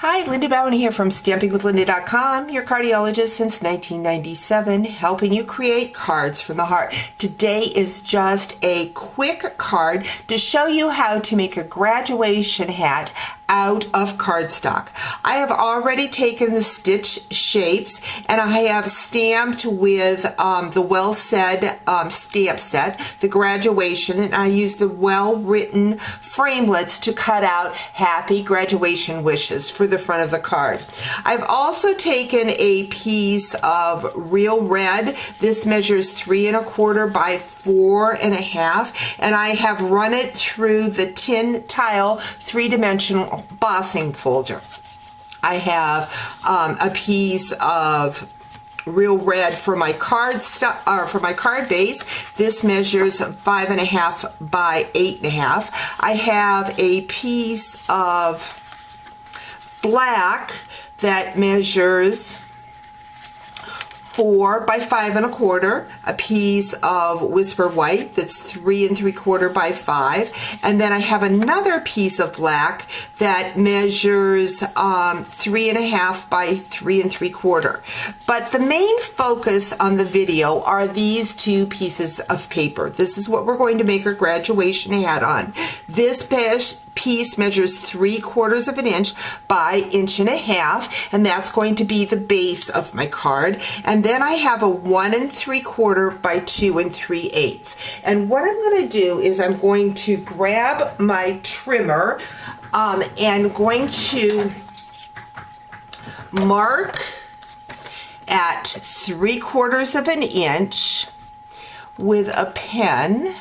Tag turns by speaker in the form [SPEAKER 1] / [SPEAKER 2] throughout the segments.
[SPEAKER 1] Hi, LindaBauwin here from StampingWithLinda.com, your cardiologist since 1997, helping you create cards from the heart. Today is just a quick card to show you how to make a graduation hat out of cardstock. I have already taken the stitch shapes and I have stamped with the Well Said stamp set, the graduation, and I use the well-written framelits to cut out happy graduation wishes for the front of the card. I've also taken a piece of real red. This measures 3 1/4 by 4 1/2, and I have run it through the tin tile 3-dimensional embossing folder. I have a piece of real red for my card base. This measures 5 1/2 by 8 1/2. I have a piece of black that measures 4 by 5 1/4, a piece of Whisper White that's 3 3/4 by 5, and then I have another piece of black that measures 3 1/2 by 3 3/4. But the main focus on the video are these two pieces of paper. This is what we're going to make our graduation hat on. This piece measures 3/4 of an inch by 1 1/2, and that's going to be the base of my card. And then I have a 1 3/4 by 2 3/8. And what I'm going to do is I'm going to grab my trimmer and going to mark at 3/4 of an inch with a pen.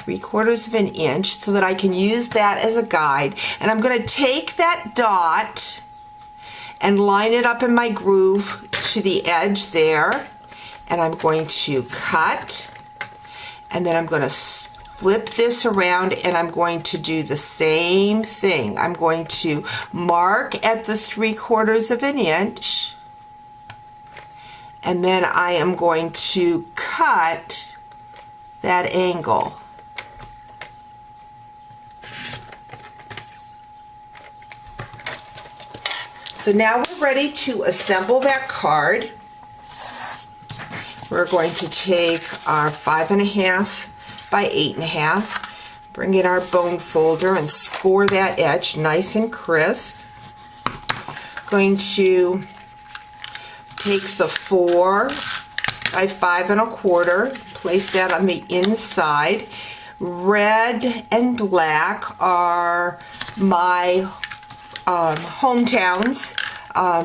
[SPEAKER 1] 3/4 of an inch so that I can use that as a guide. And I'm going to take that dot and line it up in my groove to the edge there. And I'm going to cut. And then I'm going to flip this around and I'm going to do the same thing. I'm going to mark at the 3/4 of an inch. And then I am going to cut that angle. So now we're ready to assemble that card. We're going to take our 5 1/2 by 8 1/2, bring in our bone folder and score that edge nice and crisp. Going to take the 4 by 5 1/4, place that on the inside. Red and black are my hometown's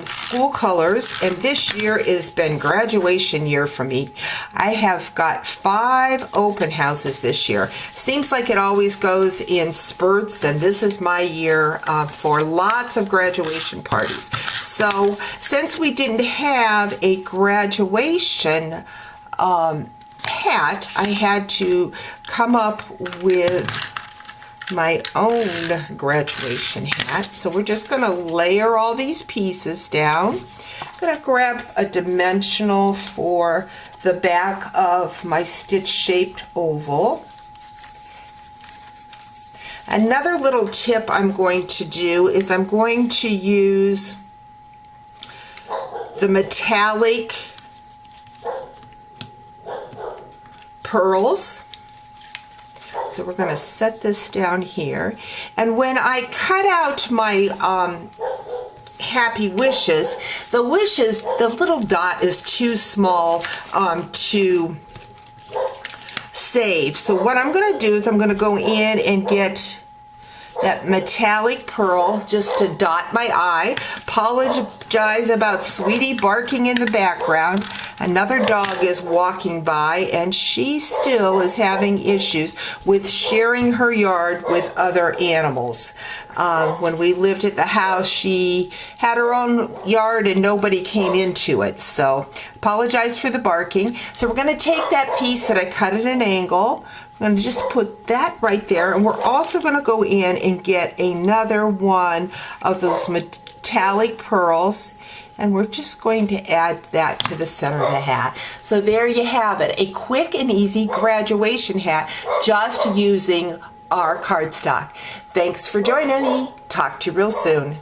[SPEAKER 1] school colors, and this year has been graduation year for me. I have got 5 open houses this year. Seems like it always goes in spurts, and this is my year for lots of graduation parties. So since we didn't have a graduation hat, I had to come up with my own graduation hat. So we're just going to layer all these pieces down. I'm going to grab a dimensional for the back of my stitch-shaped oval. Another little tip I'm going to do is I'm going to use the metallic pearls. So we're going to set this down here. And when I cut out my happy wishes, the little dot is too small to save. So what I'm going to do is I'm going to go in and get that metallic pearl just to dot my eye. Apologize about Sweetie barking in the background. Another dog is walking by and she still is having issues with sharing her yard with other animals. When we lived at the house, she had her own yard and nobody came into it. So apologize for the barking. So we're going to take that piece that I cut at an angle. I'm going to just put that right there, and we're also going to go in and get another one of those metallic pearls, and we're just going to add that to the center of the hat. So there you have it, a quick and easy graduation hat just using our cardstock. Thanks for joining me. Talk to you real soon.